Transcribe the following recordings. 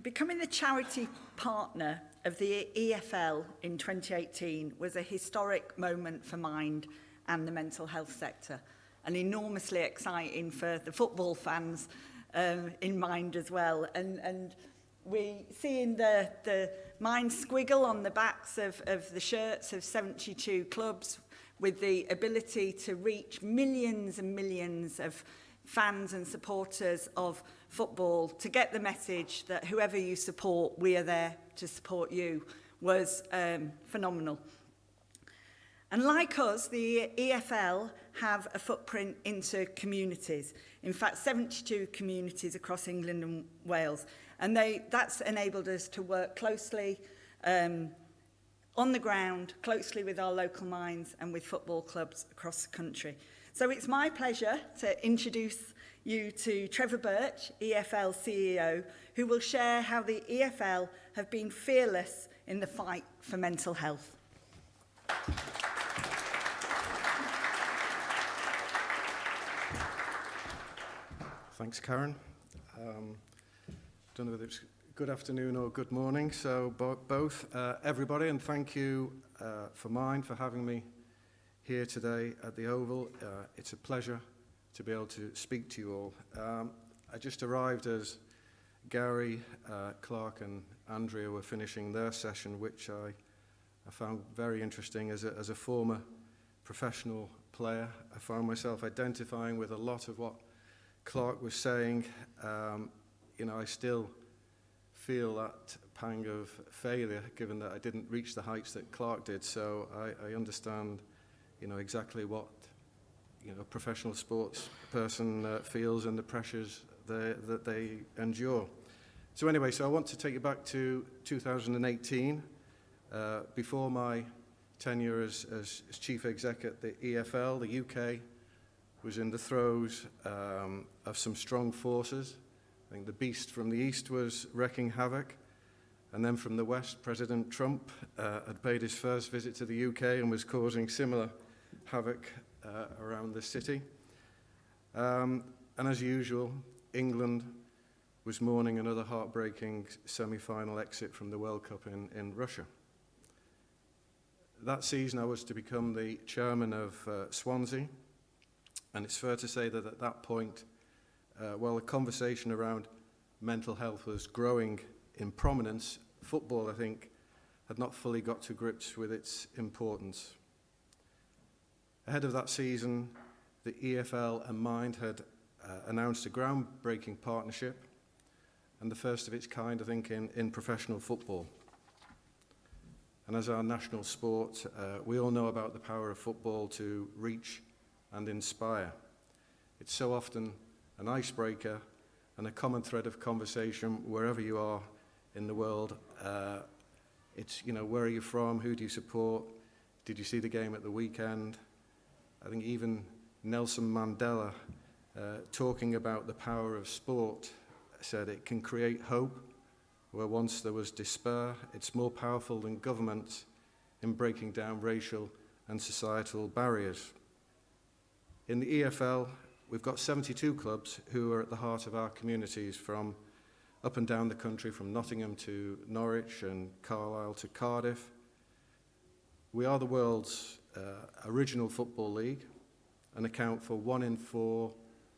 Becoming the charity partner of the EFL in 2018 was a historic moment for Mind and the mental health sector, and enormously exciting for the football fans in Mind as well. And we seeing the Mind squiggle on the backs of the shirts of 72 clubs with the ability to reach millions and millions of fans and supporters of football to get the message that whoever you support, we are there to support you, was phenomenal. And like us, the EFL have a footprint into communities. In fact, 72 communities across England and Wales. And that's enabled us to work closely on the ground, closely with our local minds and with football clubs across the country. So it's my pleasure to introduce you to Trevor Birch, EFL CEO, who will share how the EFL have been fearless in the fight for mental health. Thanks, Karen. Don't know whether it's good afternoon or good morning, so both, everybody, and thank you for Mind for having me here today at the Oval. It's a pleasure to be able to speak to you all. I just arrived as Gary, Clark and Andrea were finishing their session, which I found very interesting. As a former professional player, I found myself identifying with a lot of what Clark was saying. I still feel that pang of failure, given that I didn't reach the heights that Clark did. So I understand, exactly what a professional sports person feels and the pressures that they endure. So anyway, I want to take you back to 2018, before my tenure as chief exec at the EFL. The UK was in the throes of some strong forces. I think the beast from the east was wreaking havoc, and then from the west, President Trump had paid his first visit to the UK and was causing similar havoc around the city. And as usual, England was mourning another heartbreaking semi-final exit from the World Cup in Russia. That season, I was to become the chairman of Swansea, and it's fair to say that at that point, while the conversation around mental health was growing in prominence, football, I think, had not fully got to grips with its importance. Ahead of that season, the EFL and Mind had announced a groundbreaking partnership, and the first of its kind, I think, in professional football. And as our national sport, we all know about the power of football to reach and inspire. It's so often an icebreaker and a common thread of conversation wherever you are in the world. It's, where are you from? Who do you support? Did you see the game at the weekend? I think even Nelson Mandela, talking about the power of sport, said it can create hope where once there was despair. It's more powerful than government in breaking down racial and societal barriers. In the EFL, we've got 72 clubs who are at the heart of our communities, from up and down the country, from Nottingham to Norwich and Carlisle to Cardiff. We are the world's original football league and account for 1 in 4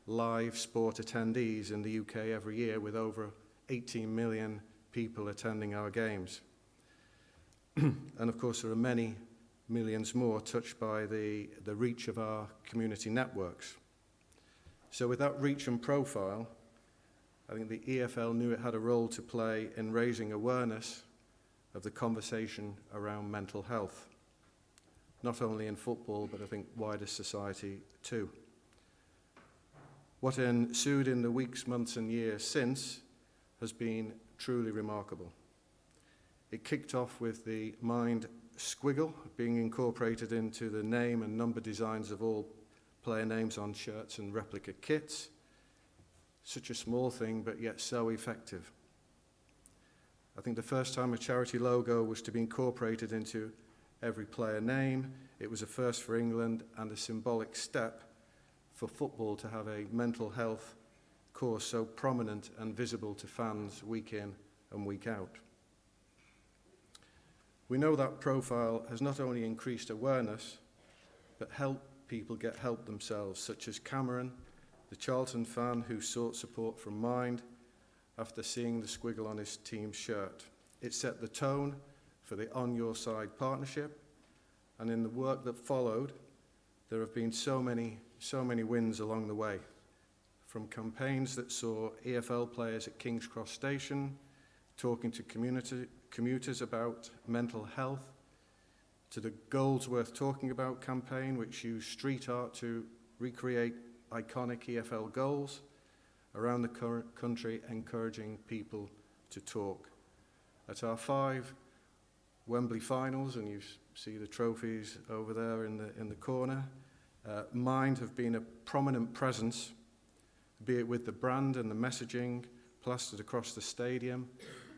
live sport attendees in the UK every year, with over 18 million people attending our games. And of course, there are many millions more touched by the reach of our community networks. So with that reach and profile, I think the EFL knew it had a role to play in raising awareness of the conversation around mental health, not only in football, but I think wider society too. What ensued in the weeks, months and years since has been truly remarkable. It kicked off with the Mind squiggle being incorporated into the name and number designs of all player names on shirts and replica kits. Such a small thing, but yet so effective. I think the first time a charity logo was to be incorporated into every player name, it was a first for England and a symbolic step for football to have a mental health course, so prominent and visible to fans week in and week out. We know that profile has not only increased awareness, but helped people get help themselves, such as Cameron, the Charlton fan who sought support from Mind after seeing the squiggle on his team's shirt. It set the tone for the On Your Side partnership, and in the work that followed, there have been so many wins along the way, from campaigns that saw EFL players at King's Cross Station talking to commuters about mental health, to the Goals Worth Talking About campaign, which used street art to recreate iconic EFL goals around the country, encouraging people to talk. At our 5 Wembley finals, and you see the trophies over there in the corner, Mind have been a prominent presence, be it with the brand and the messaging plastered across the stadium,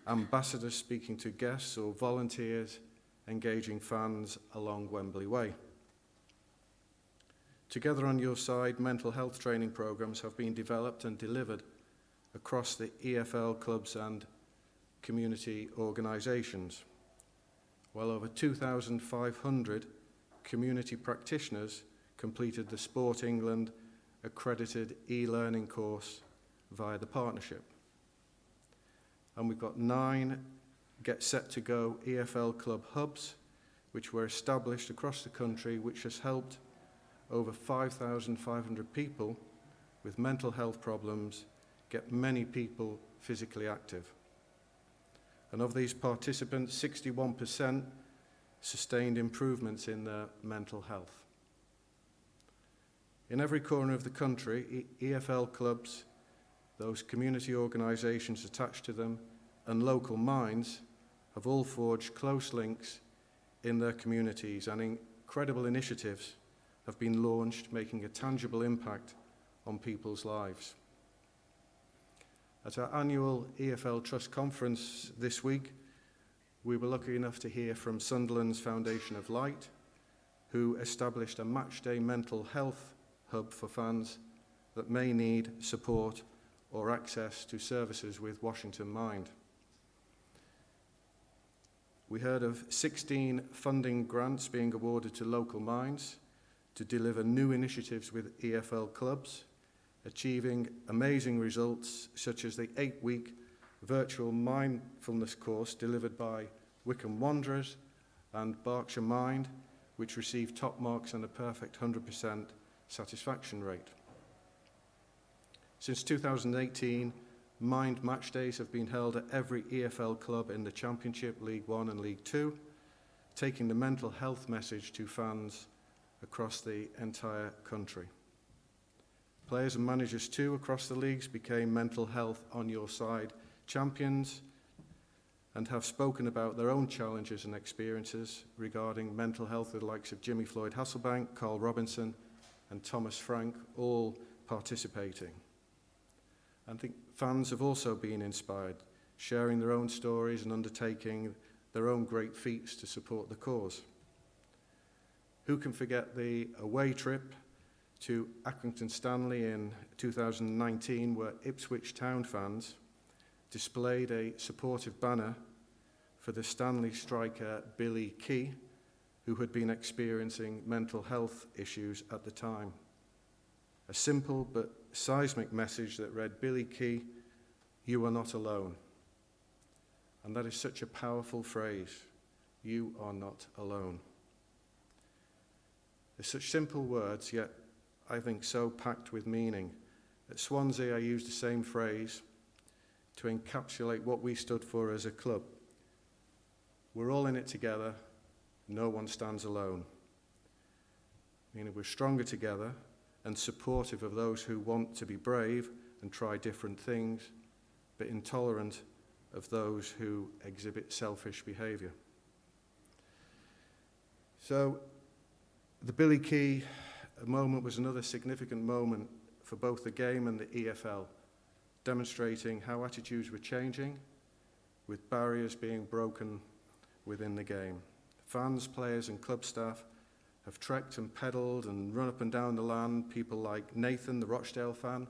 ambassadors speaking to guests, or volunteers engaging fans along Wembley Way. Together On Your Side, mental health training programs have been developed and delivered across the EFL clubs and community organisations, while over 2,500 community practitioners completed the Sport England accredited e-learning course via the partnership. And we've got 9 Get Set to Go EFL club hubs, which were established across the country, which has helped over 5,500 people with mental health problems get many people physically active. And of these participants, 61% sustained improvements in their mental health. In every corner of the country, EFL clubs, those community organisations attached to them, and local minds have all forged close links in their communities, and incredible initiatives have been launched, making a tangible impact on people's lives. At our annual EFL Trust Conference this week, we were lucky enough to hear from Sunderland's Foundation of Light, who established a matchday mental health hub for fans that may need support or access to services with Washington Mind. We heard of 16 funding grants being awarded to local minds to deliver new initiatives with EFL clubs, achieving amazing results such as the 8-week virtual mindfulness course delivered by Wycombe Wanderers and Berkshire Mind, which received top marks and a perfect 100% satisfaction rate. Since 2018, Mind match days have been held at every EFL club in the Championship, League One and League Two, taking the mental health message to fans across the entire country. Players and managers too across the leagues became mental health On Your Side champions and have spoken about their own challenges and experiences regarding mental health with the likes of Jimmy Floyd Hasselbank, Carl Robinson and Thomas Frank, all participating. I think fans have also been inspired, sharing their own stories and undertaking their own great feats to support the cause. Who can forget the away trip to Accrington Stanley in 2019, where Ipswich Town fans displayed a supportive banner for the Stanley striker Billy Key, who had been experiencing mental health issues at the time. A simple but seismic message that read, "Billy Key, you are not alone." And that is such a powerful phrase, you are not alone. They're such simple words, yet I think so packed with meaning. At Swansea, I used the same phrase to encapsulate what we stood for as a club. We're all in it together, no one stands alone. Meaning we're stronger together and supportive of those who want to be brave and try different things, but intolerant of those who exhibit selfish behaviour. So the Billy Key moment was another significant moment for both the game and the EFL, demonstrating how attitudes were changing, with barriers being broken within the game. Fans, players and club staff have trekked and pedalled and run up and down the land. People like Nathan, the Rochdale fan,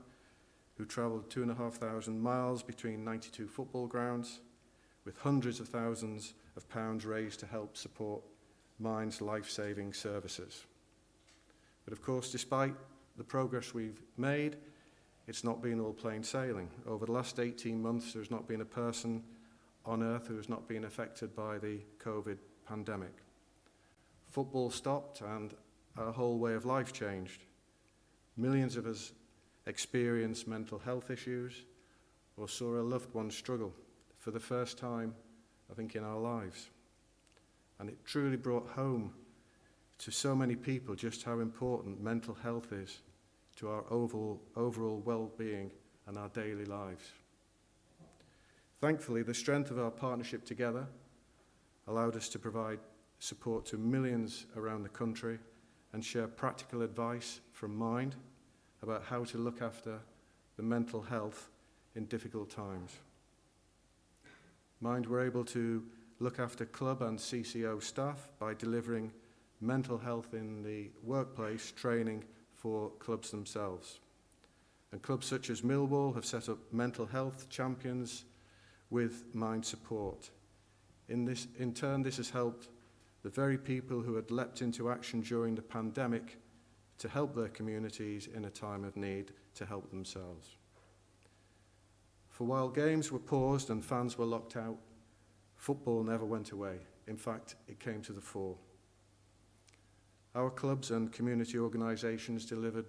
who travelled 2,500 miles between 92 football grounds, with hundreds of thousands of pounds raised to help support Mind's life-saving services. But of course, despite the progress we've made, it's not been all plain sailing. Over the last 18 months, there's not been a person on earth who has not been affected by the COVID pandemic. Football stopped and our whole way of life changed. Millions of us experienced mental health issues or saw a loved one struggle for the first time, I think, in our lives. And it truly brought home to so many people just how important mental health is to our overall well-being and our daily lives. Thankfully, the strength of our partnership together allowed us to provide support to millions around the country and share practical advice from Mind about how to look after the mental health in difficult times. Mind were able to look after club and CCO staff by delivering mental health in the workplace training for clubs themselves. And clubs such as Millwall have set up mental health champions with Mind support. In turn, this has helped the very people who had leapt into action during the pandemic to help their communities in a time of need to help themselves. For while games were paused and fans were locked out, football never went away. In fact, it came to the fore. Our clubs and community organisations delivered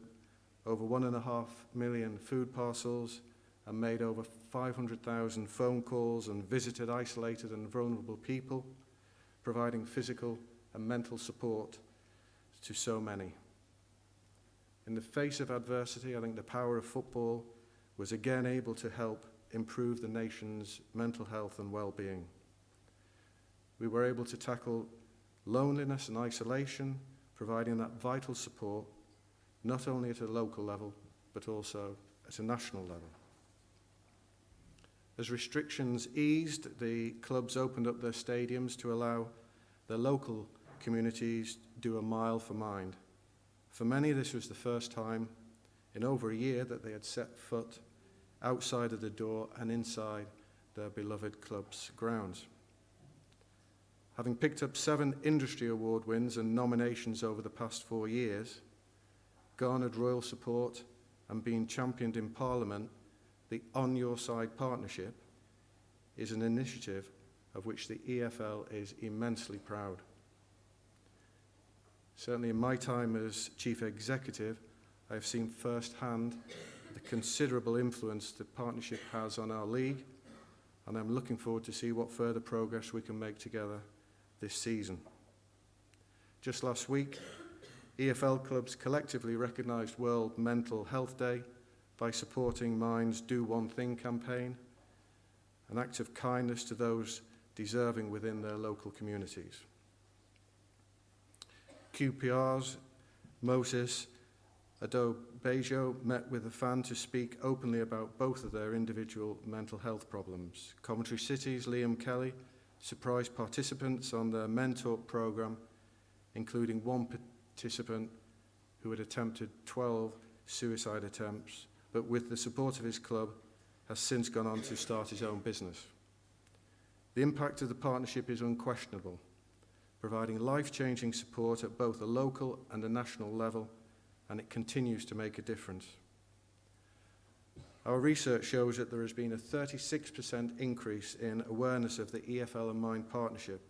over 1.5 million food parcels and made over 500,000 phone calls and visited isolated and vulnerable people, providing physical and mental support to so many. In the face of adversity, I think the power of football was again able to help improve the nation's mental health and well-being. We were able to tackle loneliness and isolation, providing that vital support, not only at a local level, but also at a national level. As restrictions eased, the clubs opened up their stadiums to allow their local communities to do a mile for Mind. For many, this was the first time in over a year that they had set foot outside of the door and inside their beloved club's grounds. Having picked up 7 industry award wins and nominations over the past 4 years, garnered royal support and been championed in Parliament, the On Your Side partnership is an initiative of which the EFL is immensely proud. Certainly in my time as Chief Executive, I have seen firsthand the considerable influence the partnership has on our league, and I'm looking forward to see what further progress we can make together this season. Just last week, EFL clubs collectively recognised World Mental Health Day by supporting Mind's Do One Thing campaign, an act of kindness to those deserving within their local communities. QPR's Moses Adobejo met with a fan to speak openly about both of their individual mental health problems. Coventry City's Liam Kelly surprised participants on their Mentor programme, including one participant who had attempted 12 suicide attempts, but with the support of his club, has since gone on to start his own business. The impact of the partnership is unquestionable, providing life-changing support at both a local and a national level, and it continues to make a difference. Our research shows that there has been a 36% increase in awareness of the EFL and Mind partnership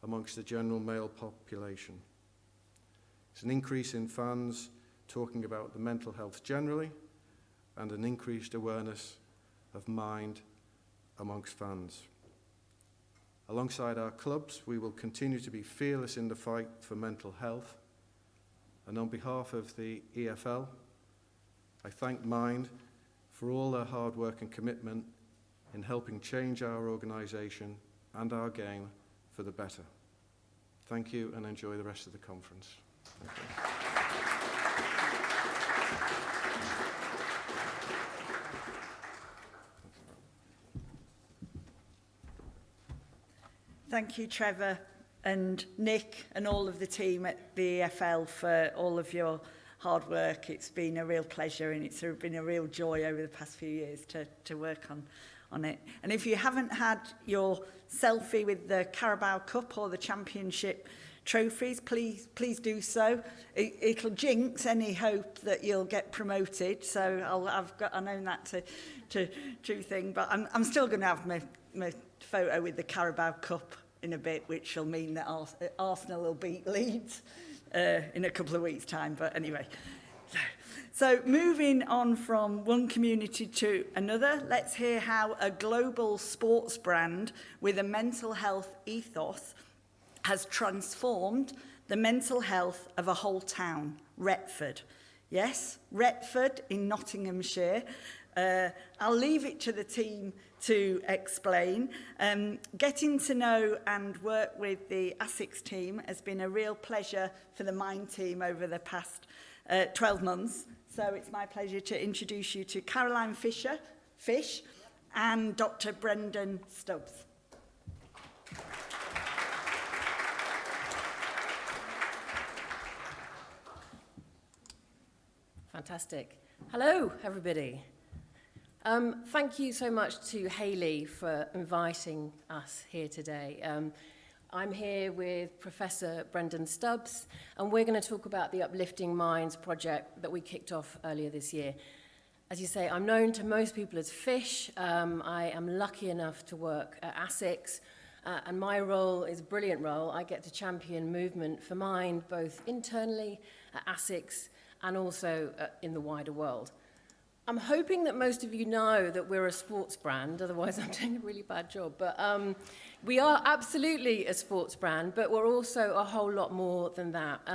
amongst the general male population. It's an increase in fans talking about the mental health generally, and an increased awareness of Mind amongst fans. Alongside our clubs, we will continue to be fearless in the fight for mental health. And on behalf of the EFL, I thank Mind for all their hard work and commitment in helping change our organisation and our game for the better. Thank you, and enjoy the rest of the conference. Thank you. Thank you, Trevor and Nick and all of the team at the EFL for all of your hard work. It's been a real pleasure, and it's been a real joy over the past few years to work on it. And if you haven't had your selfie with the Carabao Cup or the Championship trophies, please do so. It'll jinx any hope that you'll get promoted. So I know that's a true thing, but I'm still going to have my photo with the Carabao Cup in a bit, which will mean that Arsenal will beat Leeds in a couple of weeks' time. But anyway, so moving on from one community to another, let's hear how a global sports brand with a mental health ethos has transformed the mental health of a whole town, Retford. Yes, Retford in Nottinghamshire. I'll leave it to the team to explain. Getting to know and work with the ASICS team has been a real pleasure for the Mind team over the past 12 months. So it's my pleasure to introduce you to Caroline Fisher, Fish, and Dr. Brendon Stubbs. Fantastic. Hello, everybody. Thank you so much to Hayley for inviting us here today. I'm here with Professor Brendon Stubbs, and we're going to talk about the Uplifting Minds project that we kicked off earlier this year. As you say, I'm known to most people as Fish. I am lucky enough to work at ASICS, and my role is a brilliant role. I get to champion movement for mind, both internally at ASICS and also in the wider world. I'm hoping that most of you know that we're a sports brand, otherwise I'm doing a really bad job. But we are absolutely a sports brand, but we're also a whole lot more than that.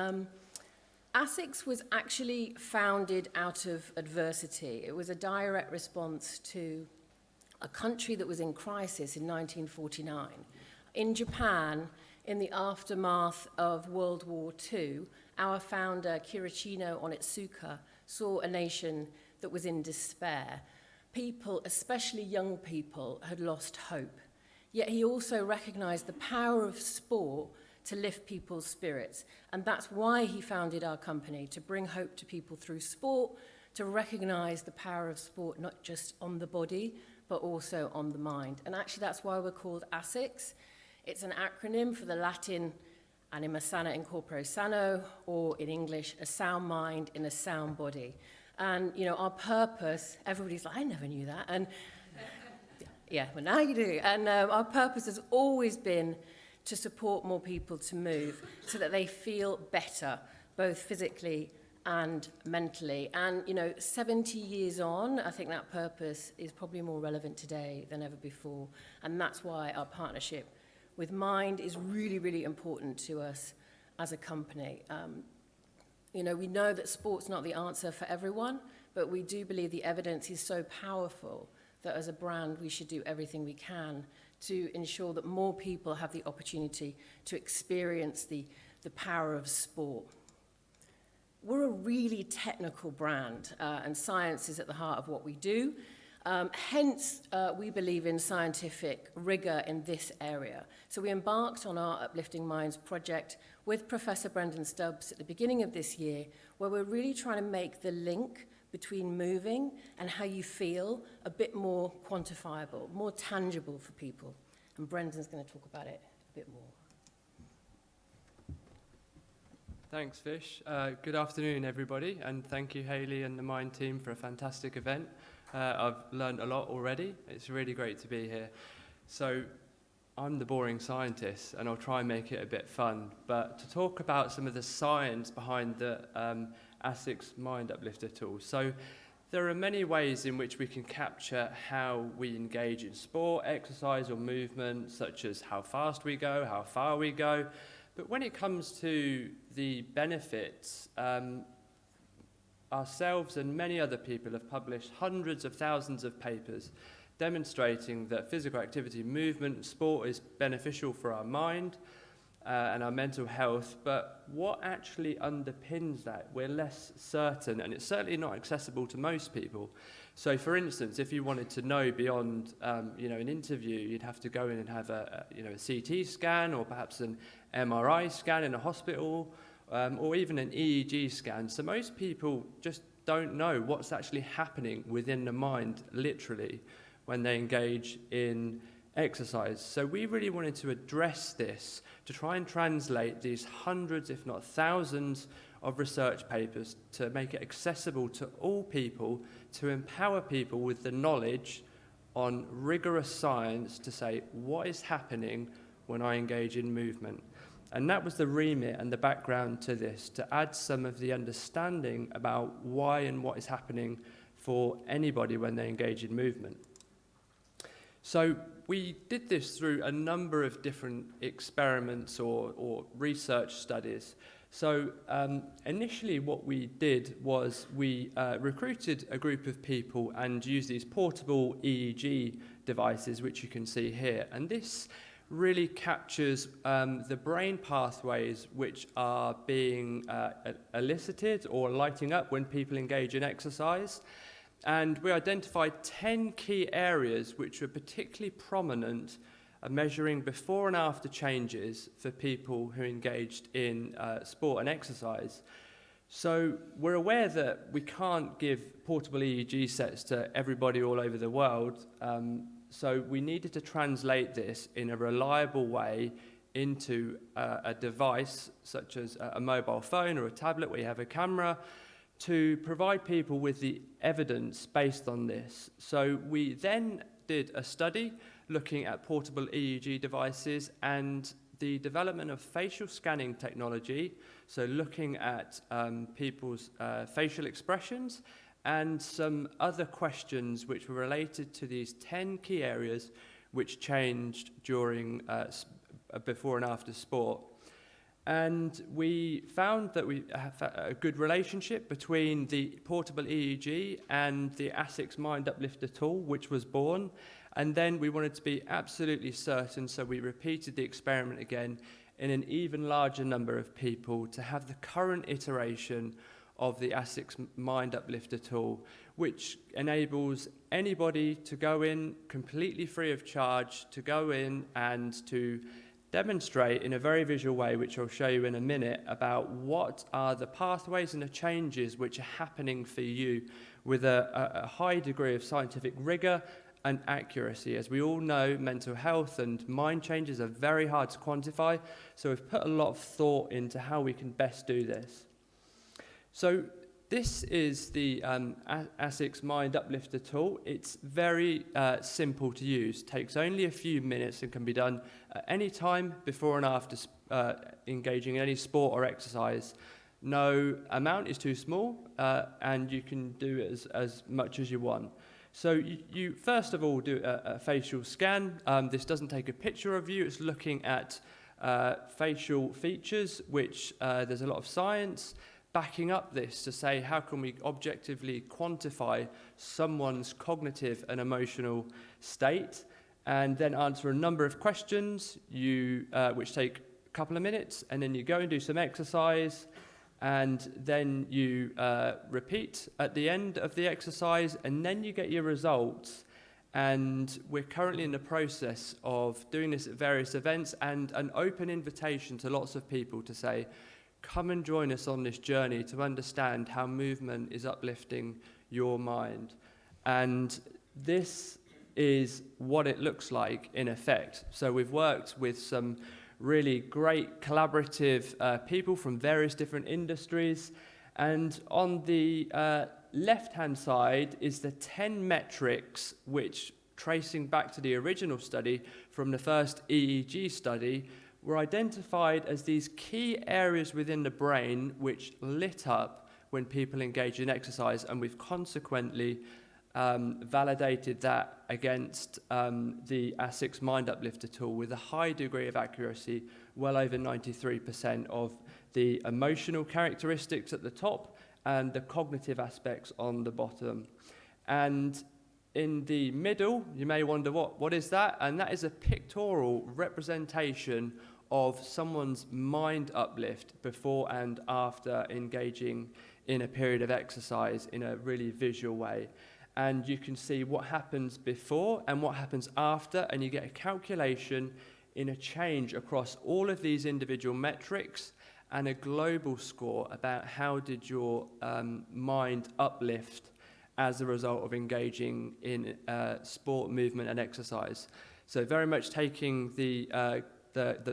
ASICS was actually founded out of adversity. It was a direct response to a country that was in crisis in 1949. In Japan, in the aftermath of World War II, our founder, Kirishino Onitsuka, saw a nation that was in despair. People, especially young people, had lost hope. Yet he also recognized the power of sport to lift people's spirits. And that's why he founded our company, to bring hope to people through sport, to recognize the power of sport, not just on the body, but also on the mind. And actually, that's why we're called ASICS. It's an acronym for the Latin Anima sana in corpore sano, or in English, a sound mind in a sound body. And, you know, our purpose, everybody's like, I never knew that. And yeah, well, now you do. And our purpose has always been to support more people to move so that they feel better, both physically and mentally. And, you know, 70 years on, I think that purpose is probably more relevant today than ever before. And that's why our partnership with Mind is really, really important to us as a company. You know, we know that sport's not the answer for everyone, but we do believe the evidence is so powerful that as a brand, we should do everything we can to ensure that more people have the opportunity to experience the power of sport. We're a really technical brand, and science is at the heart of what we do. Hence, we believe in scientific rigor in this area. So we embarked on our Uplifting Minds project with Professor Brendon Stubbs at the beginning of this year, where we're really trying to make the link between moving and how you feel a bit more quantifiable, more tangible for people. And Brendan's going to talk about it a bit more. Thanks, Fish. Good afternoon, everybody, and thank you, Hayley and the Mind team, for a fantastic event. I've learned a lot already. It's really great to be here. So I'm the boring scientist, and I'll try and make it a bit fun. But to talk about some of the science behind the ASICS Mind Uplifter tool. So there are many ways in which we can capture how we engage in sport, exercise, or movement, such as how fast we go, how far we go. But when it comes to the benefits, ourselves and many other people have published hundreds of thousands of papers demonstrating that physical activity, movement, sport is beneficial for our mind and our mental health. But what actually underpins that, we're less certain, and it's certainly not accessible to most people. So, for instance, if you wanted to know beyond, an interview, you'd have to go in and have a CT scan or perhaps an MRI scan in a hospital, or even an EEG scan. So most people just don't know what's actually happening within the mind, literally, when they engage in exercise. So we really wanted to address this, to try and translate these hundreds, if not thousands, of research papers to make it accessible to all people, to empower people with the knowledge on rigorous science to say what is happening when I engage in movement. And that was the remit and the background to this, to add some of the understanding about why and what is happening for anybody when they engage in movement. So we did this through a number of different experiments or research studies. So initially what we did was we recruited a group of people and used these portable EEG devices, which you can see here. And this really captures the brain pathways which are being elicited or lighting up when people engage in exercise. And we identified 10 key areas which were particularly prominent, measuring before and after changes for people who engaged in sport and exercise. So we're aware that we can't give portable EEG sets to everybody all over the world, so we needed to translate this in a reliable way into a device such as a mobile phone or a tablet where you have a camera, to provide people with the evidence based on this. So we then did a study looking at portable EEG devices and the development of facial scanning technology, so looking at people's facial expressions and some other questions which were related to these 10 key areas which changed during before and after sport. And we found that we have a good relationship between the portable EEG and the ASICS Mind Uplifter tool, which was born. And then we wanted to be absolutely certain, so we repeated the experiment again in an even larger number of people to have the current iteration of the ASICS Mind Uplifter tool, which enables anybody to go in completely free of charge, to go in and to demonstrate in a very visual way, which I'll show you in a minute, about what are the pathways and the changes which are happening for you with a high degree of scientific rigor and accuracy. As we all know, mental health and mind changes are very hard to quantify, so we've put a lot of thought into how we can best do this. So this is the ASICS Mind Uplifter tool. It's very simple to use, takes only a few minutes and can be done at any time before and after engaging in any sport or exercise. No amount is too small, and you can do it as much as you want. So you first of all do a facial scan. This doesn't take a picture of you, it's looking at facial features, which there's a lot of science backing up this to say how can we objectively quantify someone's cognitive and emotional state, and then answer a number of questions which take a couple of minutes, and then you go and do some exercise, and then you repeat at the end of the exercise, and then you get your results. And we're currently in the process of doing this at various events, and an open invitation to lots of people to say, come and join us on this journey to understand how movement is uplifting your mind. And this is what it looks like in effect. So we've worked with some really great collaborative people from various different industries. And on the left-hand side is the 10 metrics which, tracing back to the original study from the first EEG study, were identified as these key areas within the brain which lit up when people engage in exercise, and we've consequently validated that against the ASICS Mind Uplifter tool with a high degree of accuracy, well over 93% of the emotional characteristics at the top and the cognitive aspects on the bottom. And in the middle, you may wonder, what is that? And that is a pictorial representation of someone's mind uplift before and after engaging in a period of exercise in a really visual way. And you can see what happens before and what happens after, and you get a calculation in a change across all of these individual metrics, and a global score about how did your mind uplift as a result of engaging in sport, movement and exercise. So very much taking the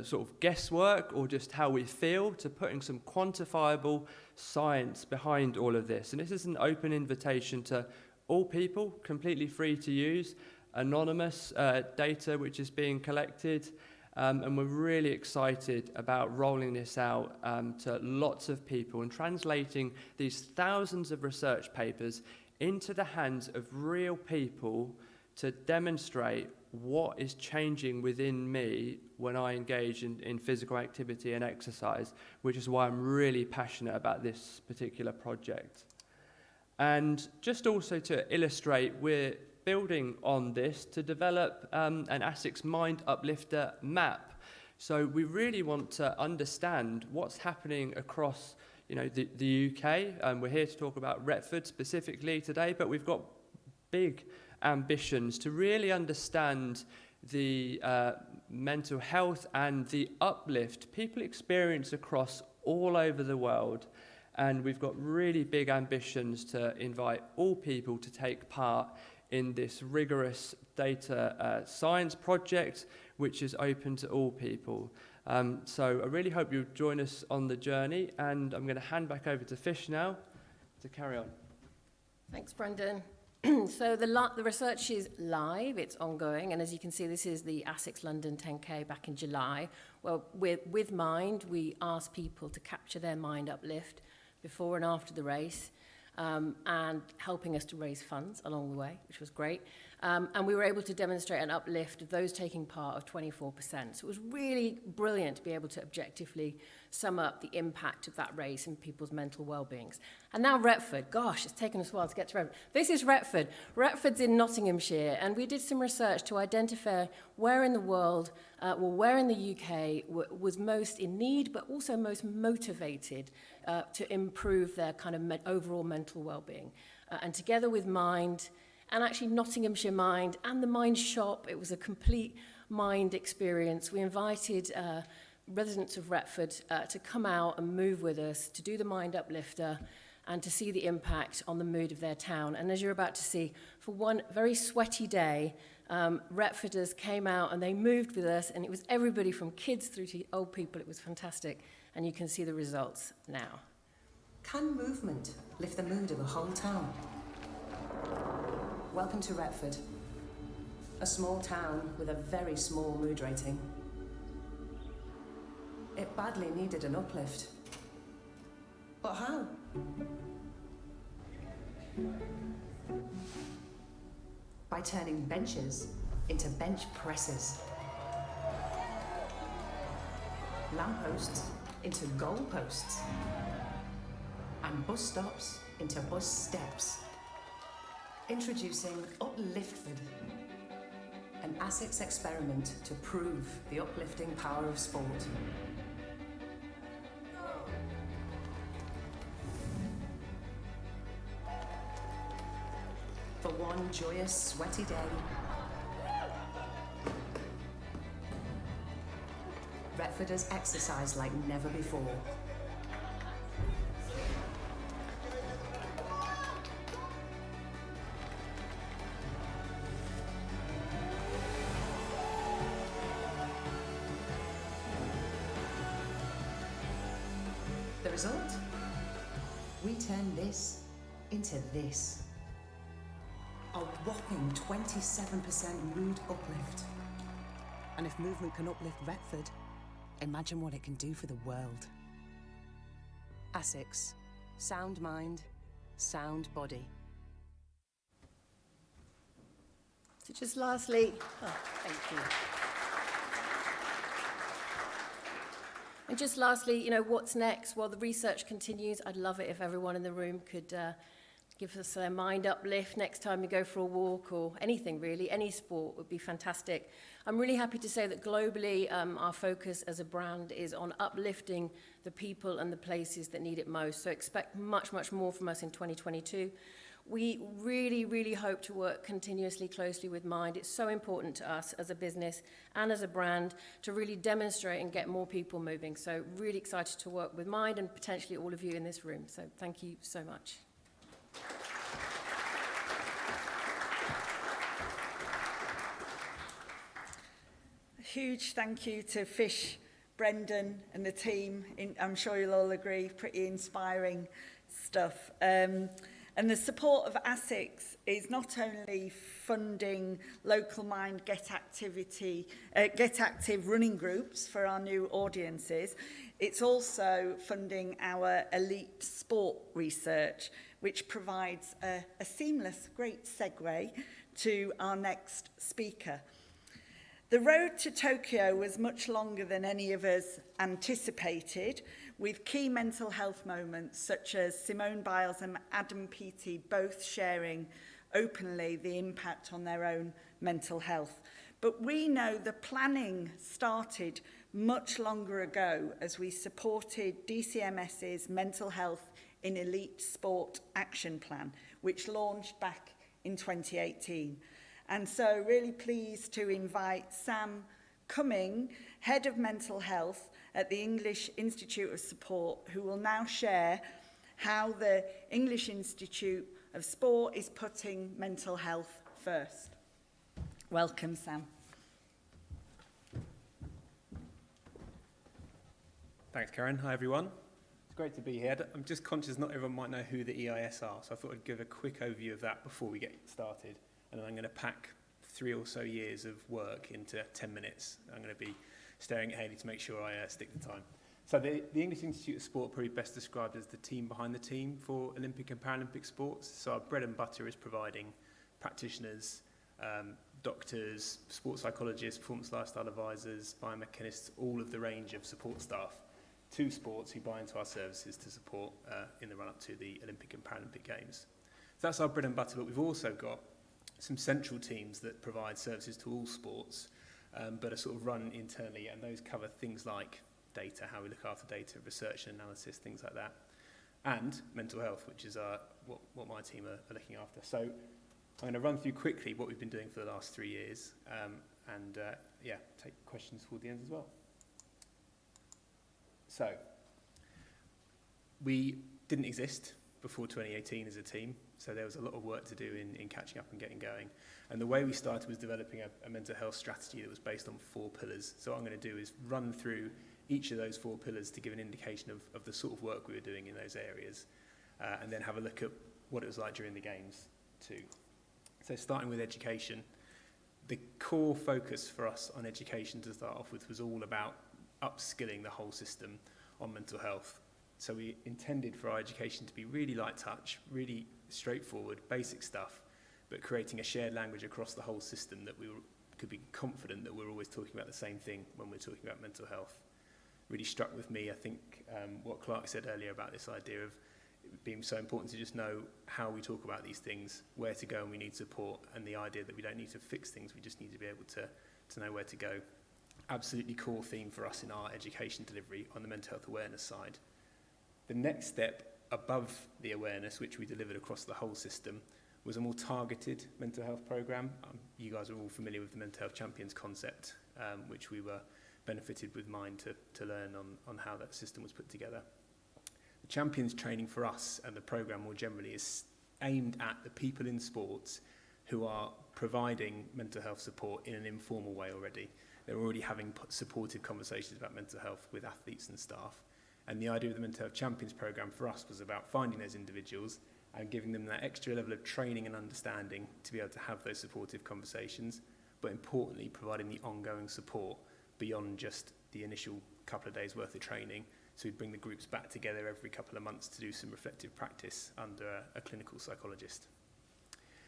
sort of guesswork or just how we feel to putting some quantifiable science behind all of this. And this is an open invitation to all people, completely free to use, anonymous data which is being collected. And we're really excited about rolling this out to lots of people and translating these thousands of research papers into the hands of real people to demonstrate what is changing within me when I engage in physical activity and exercise, which is why I'm really passionate about this particular project. And just also to illustrate, we're building on this to develop an ASICS Mind Uplifter map. So we really want to understand what's happening across the UK. We're here to talk about Retford specifically today, but we've got big ambitions to really understand the mental health and the uplift people experience across all over the world. And we've got really big ambitions to invite all people to take part in this rigorous data science project, which is open to all people. So I really hope you'll join us on the journey, and I'm going to hand back over to Fish now to carry on. Thanks, Brendan. So the research is live, it's ongoing, and as you can see, this is the ASICS London 10K back in July. Well, with Mind, we asked people to capture their mind uplift before and after the race, and helping us to raise funds along the way, which was great. And we were able to demonstrate an uplift of those taking part of 24%. So it was really brilliant to be able to objectively sum up the impact of that race in people's mental well-beings. And now Retford. Gosh, it's taken us a while to get to Retford. This is Retford. Retford's in Nottinghamshire, and we did some research to identify where in the world, where in the UK was most in need, but also most motivated to improve their kind of overall mental well-being. And together with Mind, and actually Nottinghamshire Mind and the Mind Shop, it was a complete Mind experience. We invited residents of Retford to come out and move with us, to do the Mind Uplifter, and to see the impact on the mood of their town. And as you're about to see, for one very sweaty day, Retforders came out and they moved with us, and it was everybody from kids through to old people. It was fantastic, and you can see the results now. Can movement lift the mood of a whole town? Welcome to Retford, a small town with a very small mood rating. It badly needed an uplift. But how? By turning benches into bench presses. Lampposts into goalposts. And bus stops into bus steps. Introducing Upliftford, an ASICS experiment to prove the uplifting power of sport. For one joyous, sweaty day, Retforders exercised like never before. The result? We turn this into this. A whopping 27% mood uplift. And if movement can uplift Retford, imagine what it can do for the world. ASICS. Sound mind, sound body. So just lastly, thank you. And just lastly, what's next? Well, the research continues. I'd love it if everyone in the room could give us a mind uplift next time you go for a walk, or anything really, any sport would be fantastic. I'm really happy to say that globally, our focus as a brand is on uplifting the people and the places that need it most. So expect much, much more from us in 2022. We really, really hope to work continuously closely with Mind. It's so important to us as a business and as a brand to really demonstrate and get more people moving. So really excited to work with Mind and potentially all of you in this room. So thank you so much. A huge thank you to Fish, Brendon and the team. I'm sure you'll all agree, pretty inspiring stuff. And the support of ASICS is not only funding local Mind Get Active running groups for our new audiences, it's also funding our elite sport research, which provides a seamless, great segue to our next speaker. The road to Tokyo was much longer than any of us anticipated, with key mental health moments such as Simone Biles and Adam Peaty both sharing openly the impact on their own mental health. But we know the planning started much longer ago as we supported DCMS's Mental Health in Elite Sport Action Plan, which launched back in 2018. And so really pleased to invite Sam Cumming, Head of Mental Health at the English Institute of Sport, who will now share how the English Institute of Sport is putting mental health first. Welcome, Sam. Thanks, Karen. Hi, everyone. It's great to be here. I'm just conscious not everyone might know who the EIS are, so I thought I'd give a quick overview of that before we get started. And then I'm going to pack 3 or so years of work into 10 minutes. I'm going to be staring at Hayley to make sure I stick to time. So the English Institute of Sport probably best described as the team behind the team for Olympic and Paralympic sports. So our bread and butter is providing practitioners, doctors, sports psychologists, performance lifestyle advisors, biomechanists, all of the range of support staff to sports who buy into our services to support in the run-up to the Olympic and Paralympic Games. So that's our bread and butter, but we've also got some central teams that provide services to all sports, but are sort of run internally, and those cover things like data, how we look after data, research and analysis, things like that, and mental health, which is what my team are looking after. So I'm going to run through quickly what we've been doing for the last 3 years, and take questions toward the end as well. So we didn't exist before 2018 as a team, so there was a lot of work to do in catching up and getting going. And the way we started was developing a mental health strategy that was based on 4 pillars. So what I'm going to do is run through each of those 4 pillars to give an indication of the sort of work we were doing in those areas, and then have a look at what it was like during the Games too. So starting with education, the core focus for us on education to start off with was all about upskilling the whole system on mental health. So we intended for our education to be really light touch, really straightforward, basic stuff, but creating a shared language across the whole system that we could be confident that we're always talking about the same thing when we're talking about mental health. Really struck with me, I think, what Clark said earlier about this idea of it being so important to just know how we talk about these things, where to go when we need support, and the idea that we don't need to fix things, we just need to be able to know where to go. Absolutely core theme for us in our education delivery on the mental health awareness side. The next step above the awareness, which we delivered across the whole system, was a more targeted mental health programme. You guys are all familiar with the Mental Health Champions concept, which we were benefited with Mind to learn on how that system was put together. The Champions training for us and the programme more generally is aimed at the people in sports who are providing mental health support in an informal way already. They're already having supportive conversations about mental health with athletes and staff. And the idea of the Mental Health Champions programme for us was about finding those individuals and giving them that extra level of training and understanding to be able to have those supportive conversations, but importantly, providing the ongoing support beyond just the initial couple of days worth of training. So we'd bring the groups back together every couple of months to do some reflective practice under a clinical psychologist.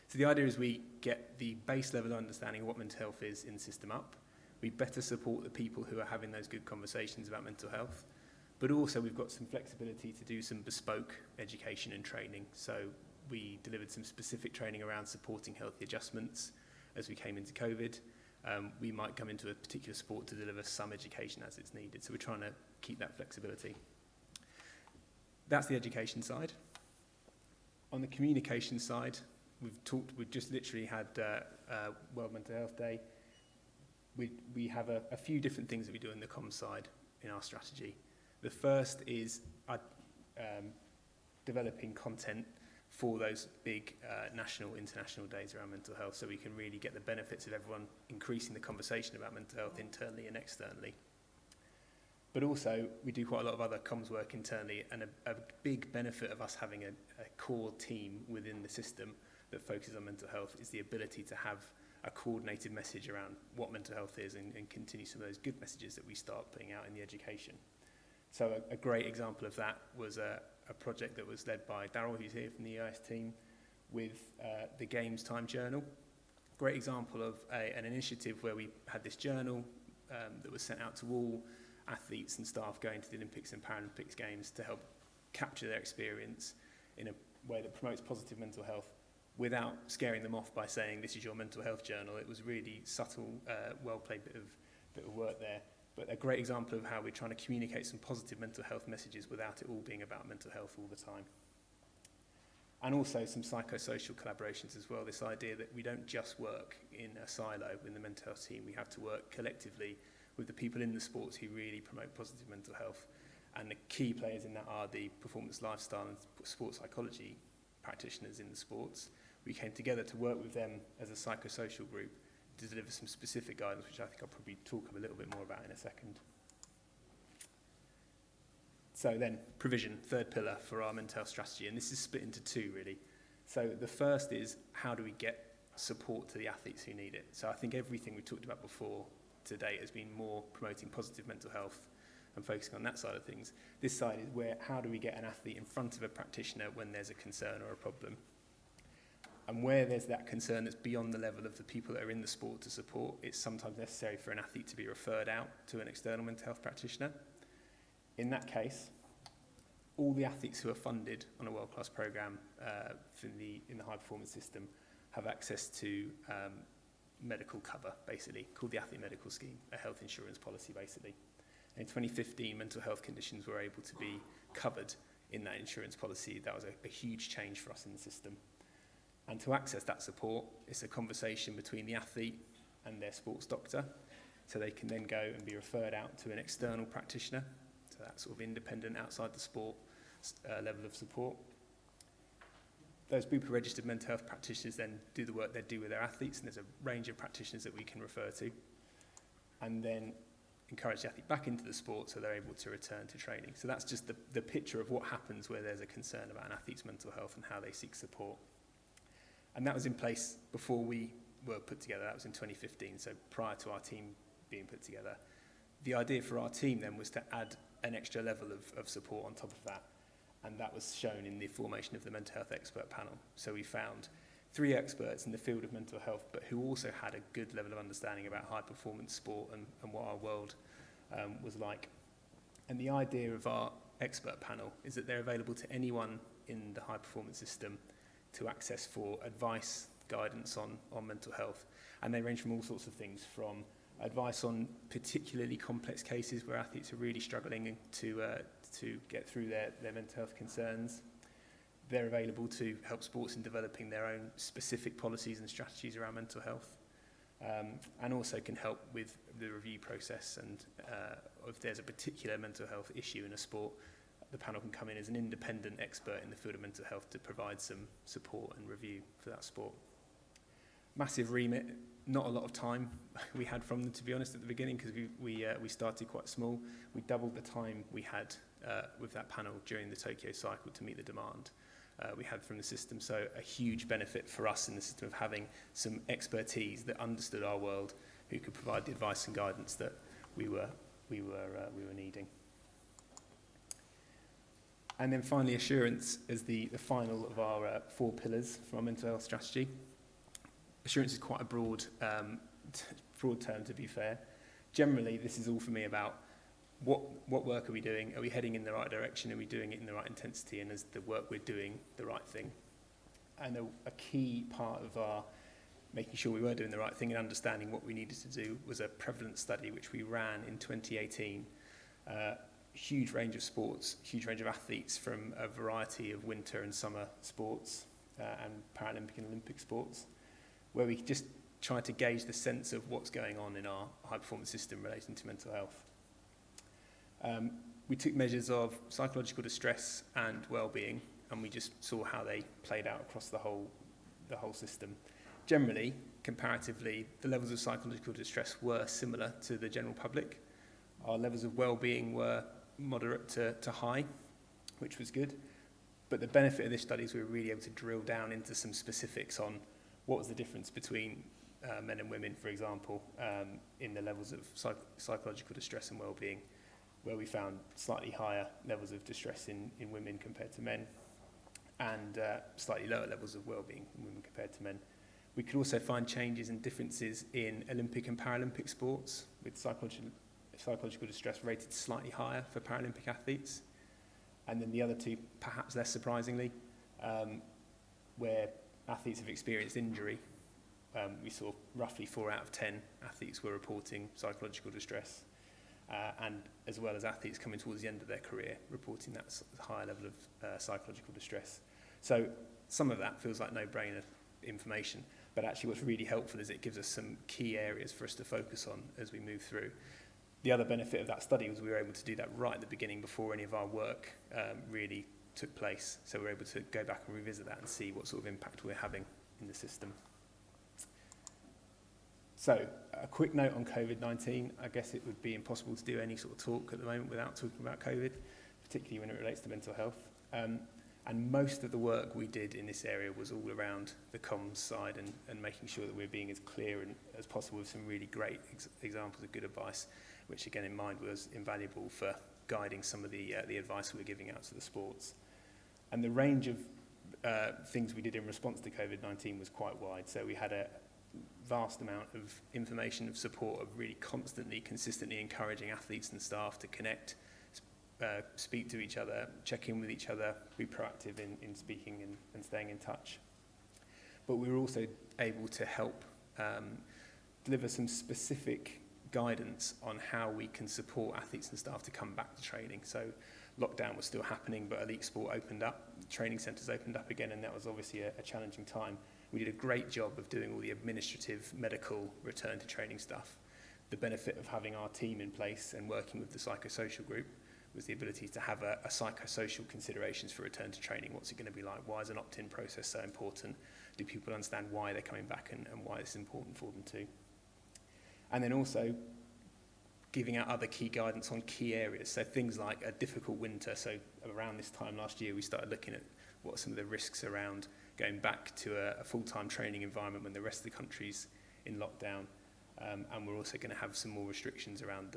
So the idea is we get the base level understanding of what mental health is in the system up. We better support the people who are having those good conversations about mental health. But also we've got some flexibility to do some bespoke education and training. So we delivered some specific training around supporting healthy adjustments as we came into COVID. We might come into a particular sport to deliver some education as it's needed. So we're trying to keep that flexibility. That's the education side. On the communication side, we've just literally had World Mental Health Day. We have a few different things that we do on the comms side in our strategy. The first is developing content for those big national, international days around mental health, so we can really get the benefits of everyone increasing the conversation about mental health internally and externally. But also, we do quite a lot of other comms work internally, and a big benefit of us having a core team within the system that focuses on mental health is the ability to have a coordinated message around what mental health is and continue some of those good messages that we start putting out in the education. So a great example of that was a project that was led by Darryl, who's here from the EIS team, with the Games Time Journal. Great example of an initiative where we had this journal that was sent out to all athletes and staff going to the Olympics and Paralympics Games to help capture their experience in a way that promotes positive mental health without scaring them off by saying this is your mental health journal. It was really subtle, well-played bit of work there, but a great example of how we're trying to communicate some positive mental health messages without it all being about mental health all the time. And also some psychosocial collaborations as well, this idea that we don't just work in a silo in the mental health team, we have to work collectively with the people in the sports who really promote positive mental health. And the key players in that are the performance lifestyle and sports psychology practitioners in the sports. We came together to work with them as a psychosocial group to deliver some specific guidance, which I think I'll probably talk a little bit more about in a second. So then, provision, third pillar for our mental health strategy, and this is split into two really. So the first is, how do we get support to the athletes who need it? So I think everything we talked about before to date has been more promoting positive mental health and focusing on that side of things. This side is where, how do we get an athlete in front of a practitioner when there's a concern or a problem? And where there's that concern that's beyond the level of the people that are in the sport to support, it's sometimes necessary for an athlete to be referred out to an external mental health practitioner. In that case, all the athletes who are funded on a world-class programme in the high-performance system have access to medical cover, basically, called the Athlete Medical Scheme, a health insurance policy, basically. In 2015, mental health conditions were able to be covered in that insurance policy. That was a huge change for us in the system. And to access that support, it's a conversation between the athlete and their sports doctor, so they can then go and be referred out to an external practitioner, so that sort of independent, outside the sport level of support. Those BUPA-registered mental health practitioners then do the work they do with their athletes, and there's a range of practitioners that we can refer to, and then encourage the athlete back into the sport so they're able to return to training. So that's just the picture of what happens where there's a concern about an athlete's mental health and how they seek support. And that was in place before we were put together. That was in 2015, so prior to our team being put together. The idea for our team then was to add an extra level of support on top of that, and that was shown in the formation of the mental health expert panel. So we found 3 experts in the field of mental health, but who also had a good level of understanding about high-performance sport and what our world was like. And the idea of our expert panel is that they're available to anyone in the high-performance system to access for advice, guidance on mental health. And they range from all sorts of things, from advice on particularly complex cases where athletes are really struggling to get through their mental health concerns. They're available to help sports in developing their own specific policies and strategies around mental health, and also can help with the review process. And if there's a particular mental health issue in a sport, the panel can come in as an independent expert in the field of mental health to provide some support and review for that sport. Massive remit, not a lot of time we had from them, to be honest, at the beginning, because we started quite small. We doubled the time we had with that panel during the Tokyo cycle to meet the demand we had from the system. So a huge benefit for us in the system of having some expertise that understood our world, who could provide the advice and guidance that we were needing. And then finally, assurance is the final of our 4 pillars for our mental health strategy. Assurance is quite a broad term, to be fair. Generally, this is all for me about what work are we doing? Are we heading in the right direction? Are we doing it in the right intensity? And is the work we're doing the right thing? And a key part of our making sure we were doing the right thing and understanding what we needed to do was a prevalence study which we ran in 2018 huge range of sports, huge range of athletes from a variety of winter and summer sports and Paralympic and Olympic sports, where we just try to gauge the sense of what's going on in our high-performance system relating to mental health. We took measures of psychological distress and well-being, and we just saw how they played out across the whole system. Generally, comparatively, the levels of psychological distress were similar to the general public. Our levels of well-being were moderate to high, which was good. But the benefit of this study is we were really able to drill down into some specifics on what was the difference between men and women, for example, in the levels of psychological distress and well-being, where we found slightly higher levels of distress in women compared to men, and slightly lower levels of well-being in women compared to men. We could also find changes and differences in Olympic and Paralympic sports, with psychological distress rated slightly higher for Paralympic athletes. And then the other two, perhaps less surprisingly, where athletes have experienced injury, we saw roughly 4 out of 10 athletes were reporting psychological distress, and as well as athletes coming towards the end of their career reporting that higher level of psychological distress. So some of that feels like no-brainer information, but actually what's really helpful is it gives us some key areas for us to focus on as we move through. The other benefit of that study was we were able to do that right at the beginning before any of our work really took place. So we were able to go back and revisit that and see what sort of impact we're having in the system. So a quick note on COVID-19. I guess it would be impossible to do any sort of talk at the moment without talking about COVID, particularly when it relates to mental health. And most of the work we did in this area was all around the comms side and making sure that we're being as clear as possible with some really great examples of good advice, which again in mind was invaluable for guiding some of the advice we were giving out to the sports. And the range of things we did in response to COVID-19 was quite wide. So we had a vast amount of information, of support, of really constantly, consistently encouraging athletes and staff to connect, speak to each other, check in with each other, be proactive in speaking and staying in touch. But we were also able to help deliver some specific guidance on how we can support athletes and staff to come back to training. So lockdown was still happening, but elite sport opened up, training centres opened up again, and that was obviously a challenging time. We did a great job of doing all the administrative, medical, return to training stuff. The benefit of having our team in place and working with the psychosocial group was the ability to have a psychosocial considerations for return to training. What's it going to be like? Why is an opt-in process so important? Do people understand why they're coming back and why it's important for them too? And then also giving out other key guidance on key areas. So things like a difficult winter. So around this time last year, we started looking at what are some of the risks around going back to a full-time training environment when the rest of the country's in lockdown. And we're also going to have some more restrictions around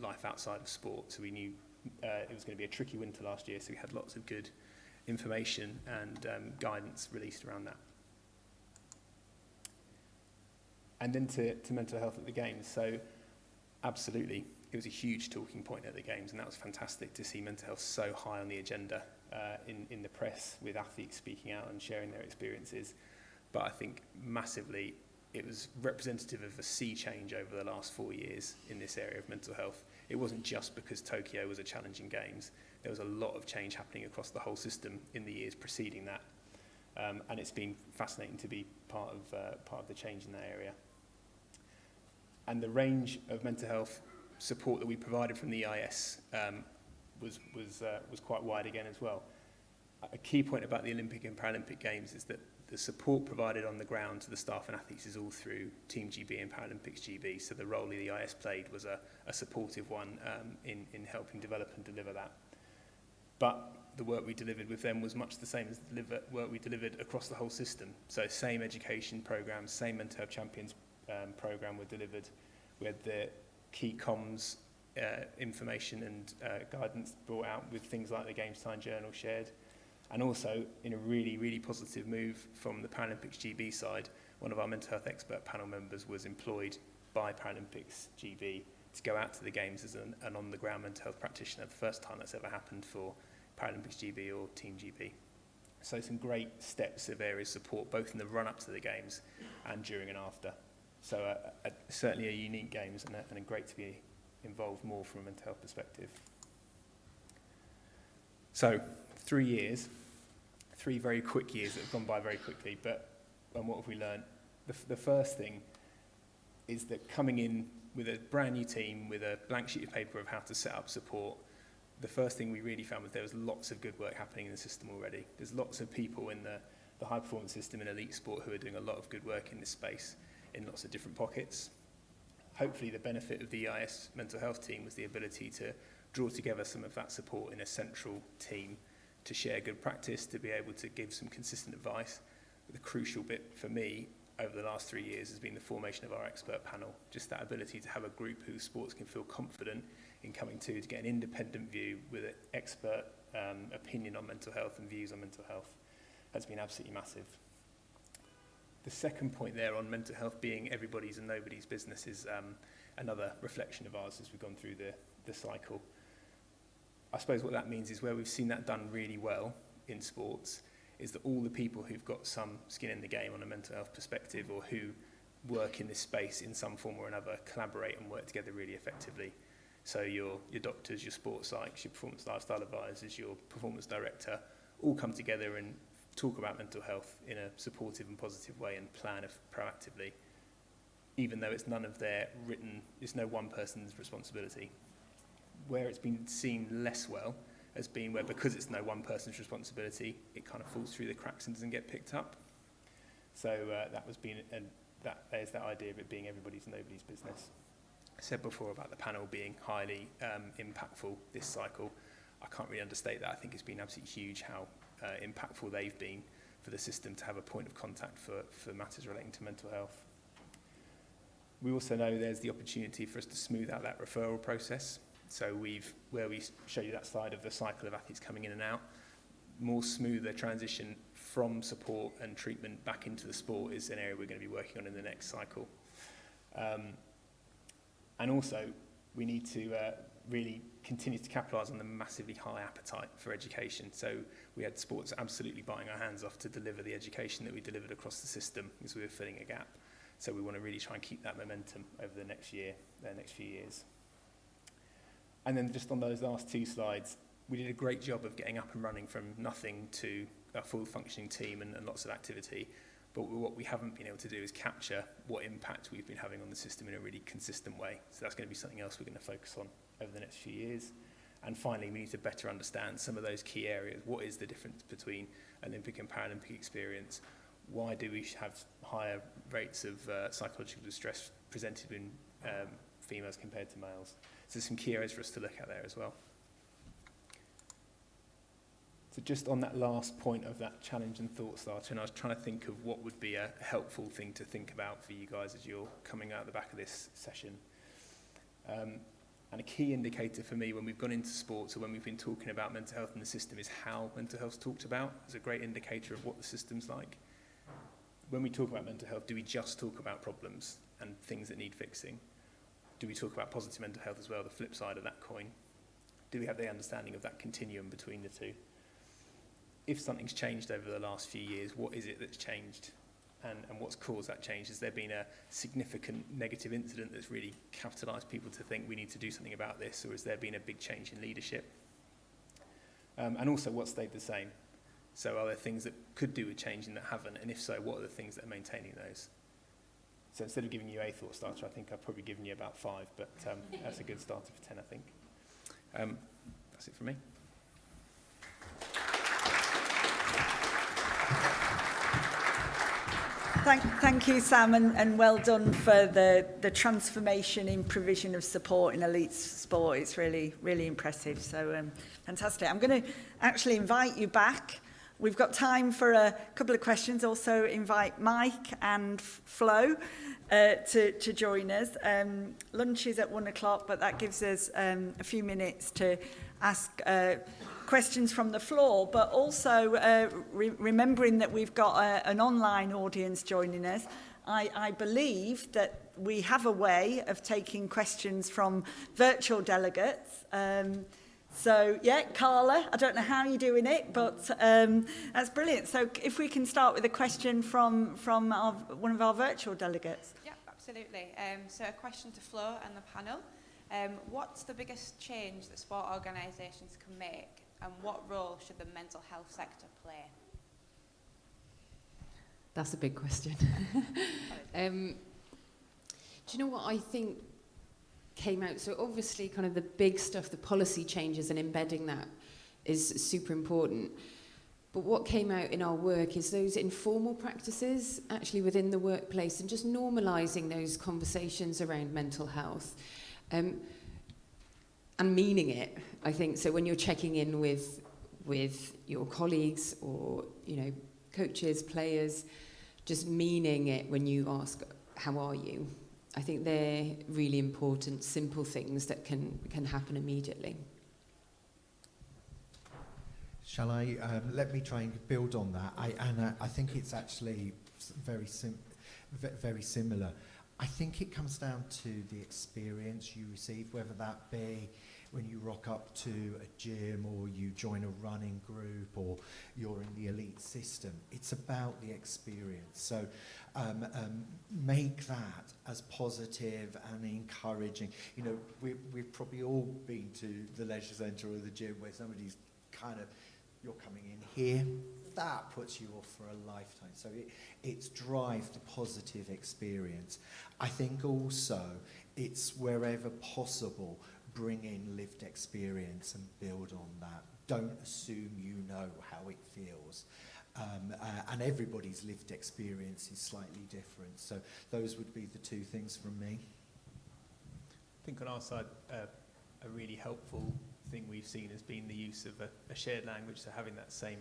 life outside of sport. So we knew it was going to be a tricky winter last year, so we had lots of good information and guidance released around that. And then to mental health at the Games. So absolutely, it was a huge talking point at the Games, and that was fantastic to see mental health so high on the agenda in the press, with athletes speaking out and sharing their experiences. But I think massively it was representative of a sea change over the last 4 years in this area of mental health. It wasn't just because Tokyo was a challenging Games. There was a lot of change happening across the whole system in the years preceding that. And it's been fascinating to be part of the change in that area. And the range of mental health support that we provided from the EIS was quite wide again as well. A key point about the Olympic and Paralympic Games is that the support provided on the ground to the staff and athletes is all through Team GB and Paralympics GB. So the role the EIS played was a supportive one in helping develop and deliver that. But the work we delivered with them was much the same as the work we delivered across the whole system. So same education programs, same mental health champions program were delivered. We had the key comms information and guidance brought out with things like the Games Time Journal shared. And also, in a really, really positive move from the Paralympics GB side, one of our mental health expert panel members was employed by Paralympics GB to go out to the Games as an on-the-ground mental health practitioner, the first time that's ever happened for Paralympics GB or Team GB. So some great steps of areas of support, both in the run-up to the Games and during and after. So certainly a unique Games and great to be involved more from a mental health perspective. So 3 years, 3 very quick years that have gone by very quickly, but what have we learned? The first thing is that coming in with a brand new team, with a blank sheet of paper of how to set up support, the first thing we really found was there was lots of good work happening in the system already. There's lots of people in the high performance system in elite sport who are doing a lot of good work in this space in lots of different pockets. Hopefully the benefit of the EIS mental health team was the ability to draw together some of that support in a central team to share good practice, to be able to give some consistent advice. But the crucial bit for me over the last 3 years has been the formation of our expert panel, just that ability to have a group whose sports can feel confident in coming to get an independent view with an expert opinion on mental health and views on mental health has been absolutely massive. The second point there on mental health being everybody's and nobody's business is another reflection of ours as we've gone through the cycle. I suppose what that means is where we've seen that done really well in sports is that all the people who've got some skin in the game on a mental health perspective or who work in this space in some form or another collaborate and work together really effectively. So your doctors, your sports psychs, your performance lifestyle advisors, your performance director all come together and talk about mental health in a supportive and positive way and plan proactively, even though it's it's no one person's responsibility. Where it's been seen less well has been where, because it's no one person's responsibility, it kind of falls through the cracks and doesn't get picked up. So there's that idea of it being everybody's and nobody's business. I said before about the panel being highly impactful this cycle. I can't really understate that. I think it's been absolutely huge how impactful they've been for the system to have a point of contact for matters relating to mental health. We also know there's the opportunity for us to smooth out that referral process. So where we show you that slide of the cycle of athletes coming in and out, more smoother transition from support and treatment back into the sport is an area we're going to be working on in the next cycle. And also, we need to really continue to capitalise on the massively high appetite for education. So we had sports absolutely biting our hands off to deliver the education that we delivered across the system as we were filling a gap. So we want to really try and keep that momentum over the next year, next few years. And then just on those last 2 slides, we did a great job of getting up and running from nothing to a full functioning team and lots of activity. But what we haven't been able to do is capture what impact we've been having on the system in a really consistent way. So that's going to be something else we're going to focus on over the next few years. And finally, we need to better understand some of those key areas. What is the difference between Olympic and Paralympic experience? Why do we have higher rates of psychological distress presented in females compared to males? So there's some key areas for us to look at there as well. So just on that last point of that challenge and thought starter, and I was trying to think of what would be a helpful thing to think about for you guys as you're coming out the back of this session. And a key indicator for me when we've gone into sports or when we've been talking about mental health in the system is how mental health's talked about. It's a great indicator of what the system's like. When we talk about mental health, do we just talk about problems and things that need fixing? Do we talk about positive mental health as well, the flip side of that coin? Do we have the understanding of that continuum between the two? If something's changed over the last few years, what is it that's changed? And what's caused that change? Has there been a significant negative incident that's really capitalised people to think we need to do something about this, or has there been a big change in leadership? And also, what stayed the same? So are there things that could do with changing that haven't? And if so, what are the things that are maintaining those? So instead of giving you a thought starter, I think I've probably given you about 5, but that's a good starter for 10, I think. That's it from me. Thank you, Sam, and well done for the transformation in provision of support in elite sport. It's really, really impressive. So fantastic. I'm going to actually invite you back. We've got time for a couple of questions. Also invite Mike and Flo to join us. Lunch is at 1 o'clock, but that gives us a few minutes to ask questions from the floor, but also remembering that we've got an online audience joining us. I believe that we have a way of taking questions from virtual delegates. So, yeah, Carla, I don't know how you're doing it, but that's brilliant. So if we can start with a question from one of our virtual delegates. Yeah, absolutely. So a question to Flo and the panel. What's the biggest change that sport organisations can make and what role should the mental health sector play? That's a big question. Do you know what I think came out? So obviously kind of the big stuff, the policy changes and embedding that is super important. But what came out in our work is those informal practices actually within the workplace and just normalising those conversations around mental health and meaning it, I think. So when you're checking in with your colleagues or, you know, coaches, players, just meaning it when you ask, how are you? I think they're really important, simple things that can happen immediately. Shall I? Let me try and build on that. I think it's actually very similar. I think it comes down to the experience you receive, whether that be when you rock up to a gym or you join a running group or you're in the elite system. It's about the experience. So make that as positive and encouraging. You know, we've probably all been to the leisure centre or the gym where somebody's kind of, you're coming in here, that puts you off for a lifetime. So it's drive the positive experience. I think also it's wherever possible, bring in lived experience and build on that. Don't assume you know how it feels. And everybody's lived experience is slightly different. So those would be the two things from me. I think on our side, a really helpful thing we've seen has been the use of a shared language, so having that same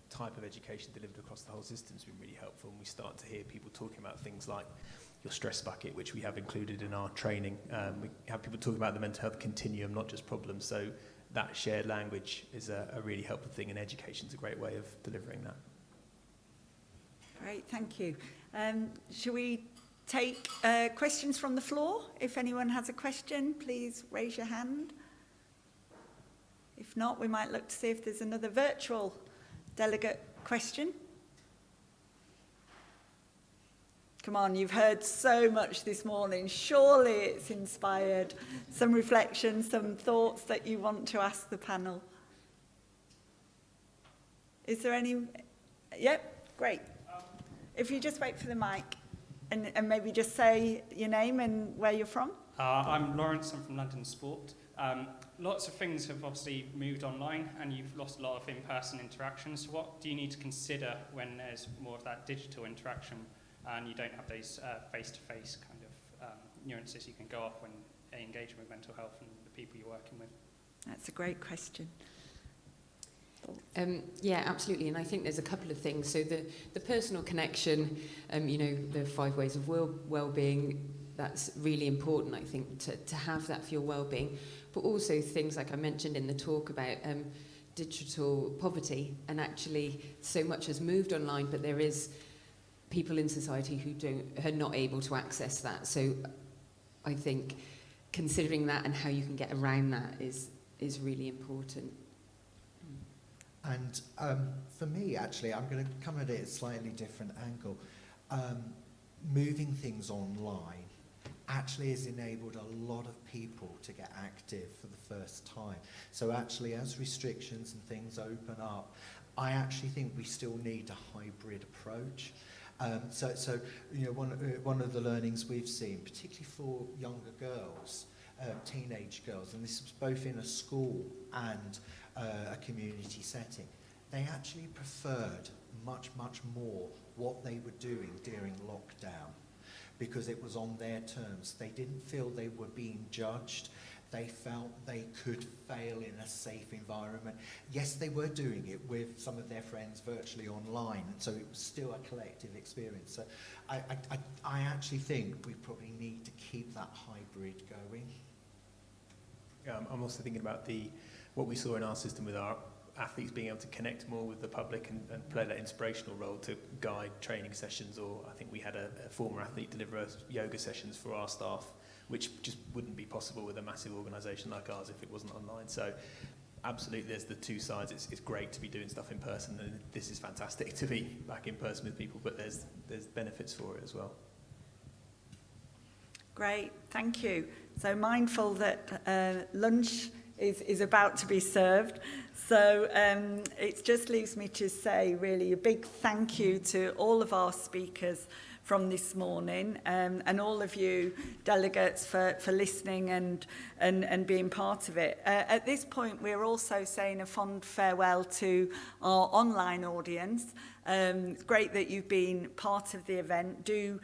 type of education delivered across the whole system has been really helpful, and we start to hear people talking about things like your stress bucket, which we have included in our training. We have people talking about the mental health continuum, not just problems, so that shared language is a really helpful thing, and education's a great way of delivering that. Great, thank you. Shall we take questions from the floor? If anyone has a question, please raise your hand. If not, we might look to see if there's another virtual delegate question. Come on, you've heard so much this morning. Surely it's inspired some reflection, some thoughts that you want to ask the panel. Is there any? Yep, great. If you just wait for the mic and maybe just say your name and where you're from. I'm Lawrence, I'm from London Sport. Lots of things have obviously moved online and you've lost a lot of in-person interactions. So what do you need to consider when there's more of that digital interaction and you don't have those face-to-face kind of nuances you can go off when engaging with mental health and the people you're working with? That's a great question. Yeah, absolutely, and I think there's a couple of things. So the personal connection, you know, the 5 ways of well-being, that's really important, I think, to have that for your well-being. But also things like I mentioned in the talk about digital poverty, and actually so much has moved online, but there is people in society who are not able to access that. So I think considering that and how you can get around that is really important. And for me, actually, I'm going to come at it at a slightly different angle. Moving things online actually has enabled a lot of people to get active for the first time. So actually, as restrictions and things open up, I actually think we still need a hybrid approach. So you know, one of the learnings we've seen, particularly for younger girls, teenage girls, and this was both in a school and a community setting, they actually preferred much more what they were doing during lockdown because it was on their terms. They didn't feel they were being judged. They felt they could fail in a safe environment. Yes, they were doing it with some of their friends virtually online, and so it was still a collective experience. So I actually think we probably need to keep that hybrid going. I'm also thinking about what we saw in our system with our athletes being able to connect more with the public and play that inspirational role to guide training sessions, or I think we had a former athlete deliver us yoga sessions for our staff, which just wouldn't be possible with a massive organisation like ours if it wasn't online. So absolutely, there's the two sides. It's great to be doing stuff in person, and this is fantastic to be back in person with people, but there's benefits for it as well. Great, thank you. So mindful that lunch is about to be served. So it just leaves me to say really a big thank you to all of our speakers from this morning, and all of you delegates for listening and being part of it. At this point, we're also saying a fond farewell to our online audience. It's great that you've been part of the event. Do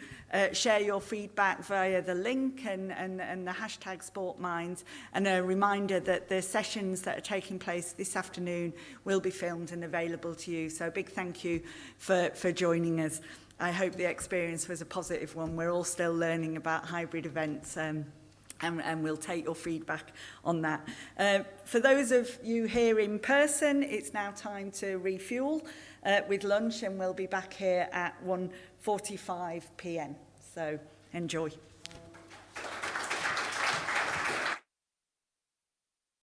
share your feedback via the link and the hashtag SportMinds, and a reminder that the sessions that are taking place this afternoon will be filmed and available to you. So a big thank you for joining us. I hope the experience was a positive one. We're all still learning about hybrid events, and we'll take your feedback on that. For those of you here in person, it's now time to refuel with lunch, and we'll be back here at 1:45 p.m. So enjoy.